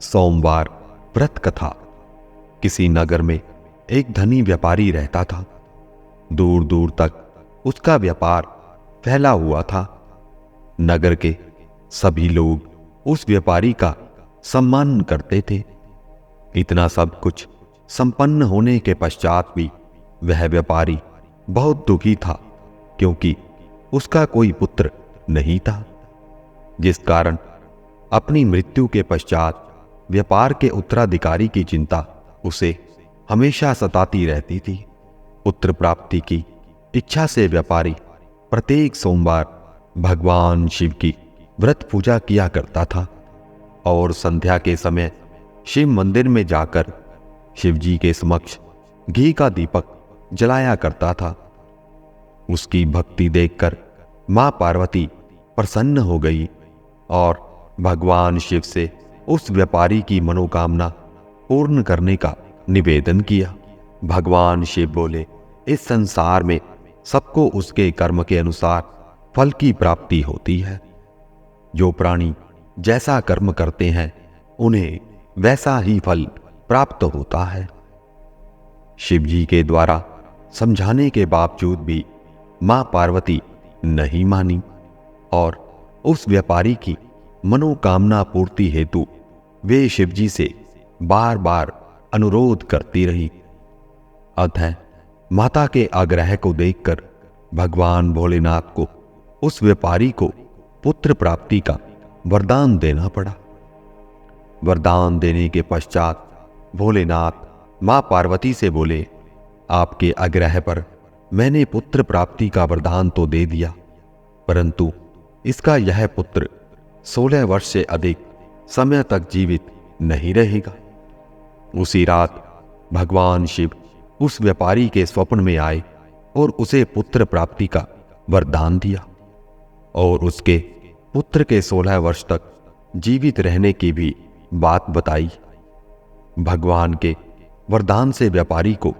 सोमवार व्रत कथा। किसी नगर में एक धनी व्यापारी रहता था। दूर दूर तक उसका व्यापार फैला हुआ था। नगर के सभी लोग उस व्यापारी का सम्मान करते थे। इतना सब कुछ संपन्न होने के पश्चात भी वह व्यापारी बहुत दुखी था, क्योंकि उसका कोई पुत्र नहीं था, जिस कारण अपनी मृत्यु के पश्चात व्यापार के उत्तराधिकारी की चिंता उसे हमेशा सताती रहती थी। पुत्र प्राप्ति की इच्छा से व्यापारी प्रत्येक सोमवार भगवान शिव की व्रत पूजा किया करता था और संध्या के समय शिव मंदिर में जाकर शिव जी के समक्ष घी का दीपक जलाया करता था। उसकी भक्ति देखकर मां पार्वती प्रसन्न हो गई और भगवान शिव से उस व्यापारी की मनोकामना पूर्ण करने का निवेदन किया। भगवान शिव बोले, इस संसार में सबको उसके कर्म के अनुसार फल की प्राप्ति होती है। जो प्राणी जैसा कर्म करते हैं उन्हें वैसा ही फल प्राप्त होता है। शिव जी के द्वारा समझाने के बावजूद भी मां पार्वती नहीं मानी और उस व्यापारी की मनोकामना पूर्ति हेतु वे शिव जी से बार बार अनुरोध करती रही। अतः माता के आग्रह को देखकर भगवान भोलेनाथ को उस व्यापारी को पुत्र प्राप्ति का वरदान देना पड़ा। वरदान देने के पश्चात भोलेनाथ मां पार्वती से बोले, आपके आग्रह पर मैंने पुत्र प्राप्ति का वरदान तो दे दिया, परंतु इसका यह पुत्र 16 वर्ष से अधिक समय तक जीवित नहीं रहेगा। उसी रात भगवान शिव उस व्यापारी के स्वप्न में आए और उसे पुत्र प्राप्ति का वरदान दिया और उसके पुत्र के 16 वर्ष तक जीवित रहने की भी बात बताई। भगवान के वरदान से व्यापारी को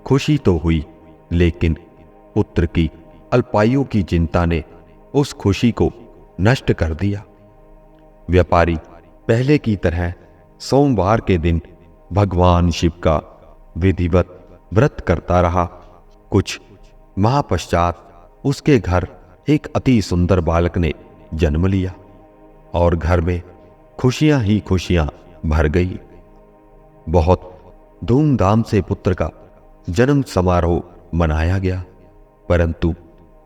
खुशी तो हुई, लेकिन पुत्र की अल्पायु की चिंता ने उस खुशी को नष्ट कर दिया। व्यापारी पहले की तरह सोमवार के दिन भगवान शिव का विधिवत व्रत करता रहा। कुछ माह पश्चात उसके घर एक अति सुंदर बालक ने जन्म लिया और घर में खुशियां ही खुशियां भर गई। बहुत धूमधाम से पुत्र का जन्म समारोह मनाया गया, परंतु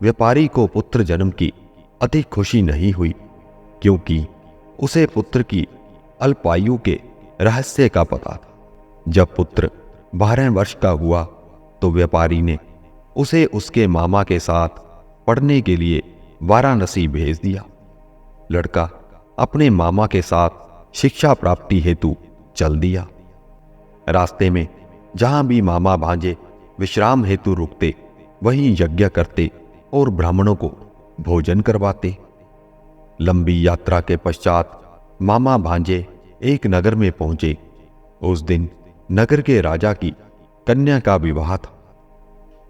व्यापारी को पुत्र जन्म की अधिक खुशी नहीं हुई, क्योंकि उसे पुत्र की अल्पायु के रहस्य का पता था। जब पुत्र 12 वर्ष का हुआ तो व्यापारी ने उसे उसके मामा के साथ पढ़ने के लिए वाराणसी भेज दिया। लड़का अपने मामा के साथ शिक्षा प्राप्ति हेतु चल दिया। रास्ते में जहां भी मामा भांजे विश्राम हेतु रुकते, वहीं यज्ञ करते और ब्राह्मणों को भोजन करवाते। लंबी यात्रा के पश्चात मामा भांजे एक नगर में पहुंचे। उस दिन नगर के राजा की कन्या का विवाह था,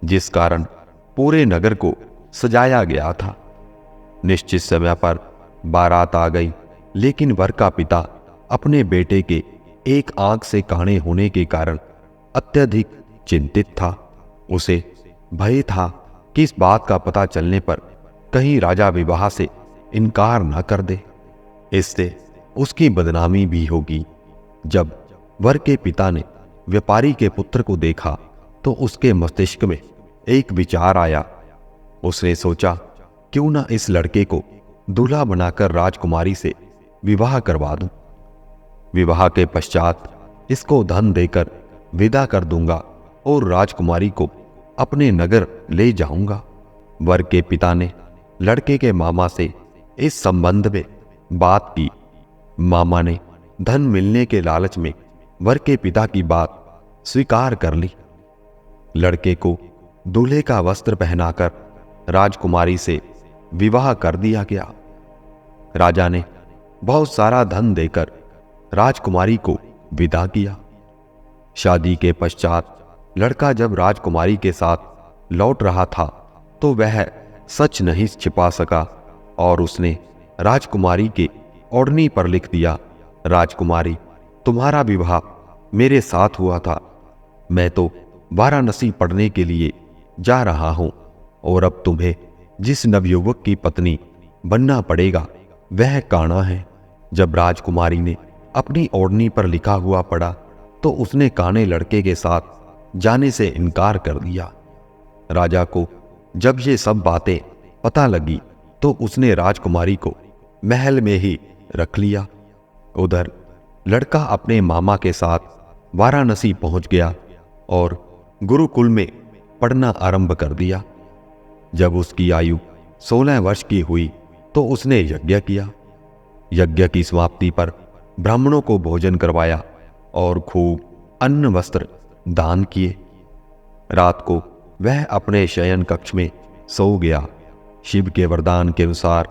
जिस कारण पूरे नगर को सजाया गया था। निश्चित समय पर बारात आ गई, लेकिन वर का पिता अपने बेटे के एक आंख से काणे होने के कारण अत्यधिक चिंतित था। उसे भय था कि इस बात का पता चलने पर कहीं राजा विवाह से इनकार न कर दे, इससे उसकी बदनामी भी होगी। जब वर के पिता ने व्यापारी के पुत्र को देखा तो उसके मस्तिष्क में एक विचार आया। उसने सोचा, क्यों ना इस लड़के को दूल्हा बनाकर राजकुमारी से विवाह करवा दूं। विवाह के पश्चात इसको धन देकर विदा कर दूंगा और राजकुमारी को अपने नगर ले जाऊंगा। वर के पिता ने लड़के के मामा से इस संबंध में बात की। मामा ने धन मिलने के लालच में वर के पिता की बात स्वीकार कर ली। लड़के को दूल्हे का वस्त्र पहनाकर राजकुमारी से विवाह कर दिया गया। राजा ने बहुत सारा धन देकर राजकुमारी को विदा किया। शादी के पश्चात लड़का जब राजकुमारी के साथ लौट रहा था तो वह सच नहीं छिपा सका और उसने राजकुमारी के ओढ़नी पर लिख दिया, राजकुमारी तुम्हारा विवाह मेरे साथ हुआ था। मैं तो वाराणसी पढ़ने के लिए जा रहा हूं और अब तुम्हें जिस नवयुवक की पत्नी बनना पड़ेगा वह काणा है। जब राजकुमारी ने अपनी ओढ़नी पर लिखा हुआ पढ़ा तो उसने काणे लड़के के साथ जाने से इनकार कर दिया। राजा को जब ये सब बातें पता लगी तो उसने राजकुमारी को महल में ही रख लिया। उधर लड़का अपने मामा के साथ वाराणसी पहुंच गया और गुरुकुल में पढ़ना आरंभ कर दिया। जब उसकी आयु 16 वर्ष की हुई तो उसने यज्ञ किया। यज्ञ की समाप्ति पर ब्राह्मणों को भोजन करवाया और खूब अन्न वस्त्र दान किए। रात को वह अपने शयन कक्ष में सो गया। शिव के वरदान के अनुसार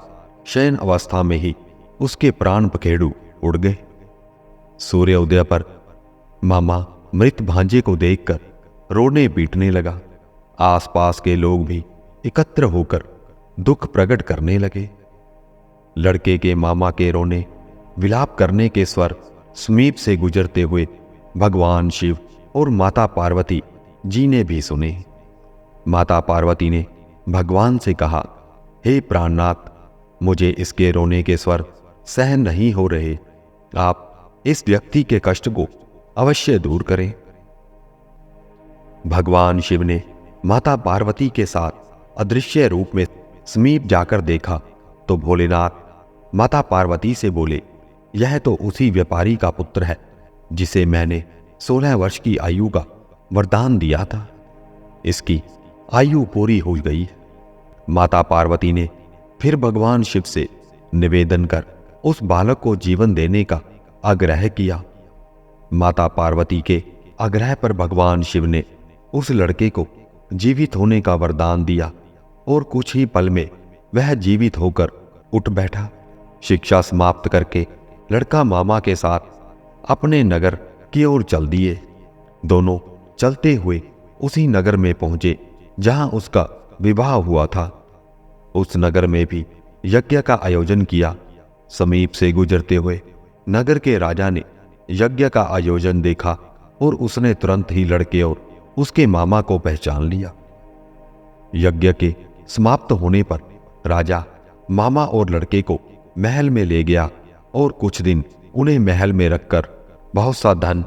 शयन अवस्था में ही उसके प्राण पखेरु उड़ गए। सूर्योदय पर मामा मृत भांजे को देखकर रोने पीटने लगा। आसपास के लोग भी एकत्र होकर दुख प्रकट करने लगे। लड़के के मामा के रोने विलाप करने के स्वर समीप से गुजरते हुए भगवान शिव और माता पार्वती जी ने भी सुने। माता पार्वती ने भगवान से कहा, हे प्राणनाथ, मुझे इसके रोने के स्वर सहन नहीं हो रहे। आप इस व्यक्ति के कष्ट को अवश्य दूर करें। भगवान शिव ने माता पार्वती के साथ अदृश्य रूप में समीप जाकर देखा तो भोलेनाथ माता पार्वती से बोले, यह तो उसी व्यापारी का पुत्र है जिसे मैंने 16 वर्ष की आयु का वरदान दिया था। इसकी आयु पूरी हो गई। माता पार्वती ने फिर भगवान शिव से निवेदन कर उस बालक को जीवन देने का आग्रह किया। माता पार्वती के आग्रह पर भगवान शिव ने उस लड़के को जीवित होने का वरदान दिया और कुछ ही पल में वह जीवित होकर उठ बैठा। शिक्षा समाप्त करके लड़का मामा के साथ अपने नगर की ओर चल दिए। दोनों चलते हुए उसी नगर में पहुंचे जहां उसका विवाह हुआ था। उस नगर में भी यज्ञ का आयोजन किया। समीप से गुजरते हुए नगर के राजा ने यज्ञ का आयोजन देखा और उसने तुरंत ही लड़के और उसके मामा को पहचान लिया। यज्ञ के समाप्त होने पर राजा मामा और लड़के को महल में ले गया और कुछ दिन उन्हें महल में रखकर बहुत सा धन,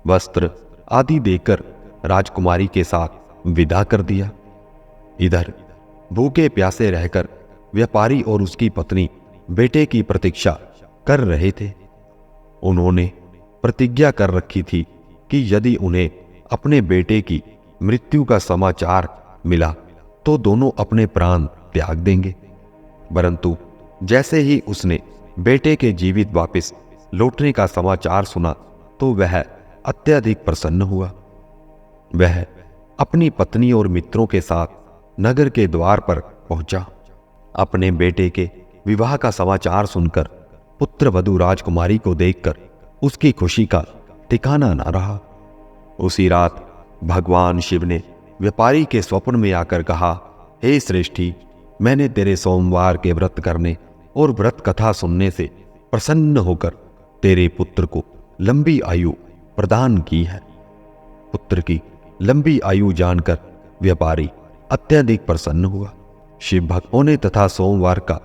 वस्त्र आदि देकर राजकुमारी के साथ विदा कर दिया। इधर भूखे प्यासे रहकर व्यापारी और उसकी पत्नी बेटे की प्रतीक्षा कर रहे थे। उन्होंने प्रतिज्ञा कर रखी थी कि यदि उन्हें अपने बेटे की मृत्यु का समाचार मिला तो दोनों अपने प्राण त्याग देंगे। परंतु जैसे ही उसने बेटे के जीवित वापस लौटने का समाचार सुना तो वह अत्यधिक प्रसन्न हुआ। वह अपनी पत्नी और मित्रों के साथ नगर के द्वार पर पहुंचा। अपने बेटे के विवाह का समाचार सुनकर पुत्र वधू राजकुमारी को देखकर उसकी खुशी का ठिकाना न रहा। उसी रात भगवान शिव ने व्यापारी के स्वप्न में आकर कहा, हे श्रेष्ठी, मैंने तेरे सोमवार के व्रत करने और व्रत कथा सुनने से प्रसन्न होकर तेरे पुत्र को लंबी आयु प्रदान की है। पुत्र की लंबी आयु जानकर व्यापारी अत्यधिक प्रसन्न हुआ। शिव भक्त होने तथा सोमवार का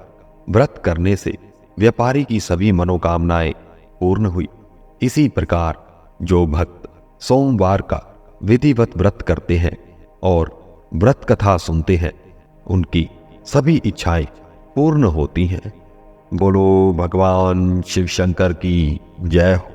व्रत करने से व्यापारी की सभी मनोकामनाएं पूर्ण हुई। इसी प्रकार जो भक्त सोमवार का विधिवत व्रत करते हैं और व्रत कथा सुनते हैं उनकी सभी इच्छाएं पूर्ण होती हैं। बोलो भगवान शिव शंकर की जय हो।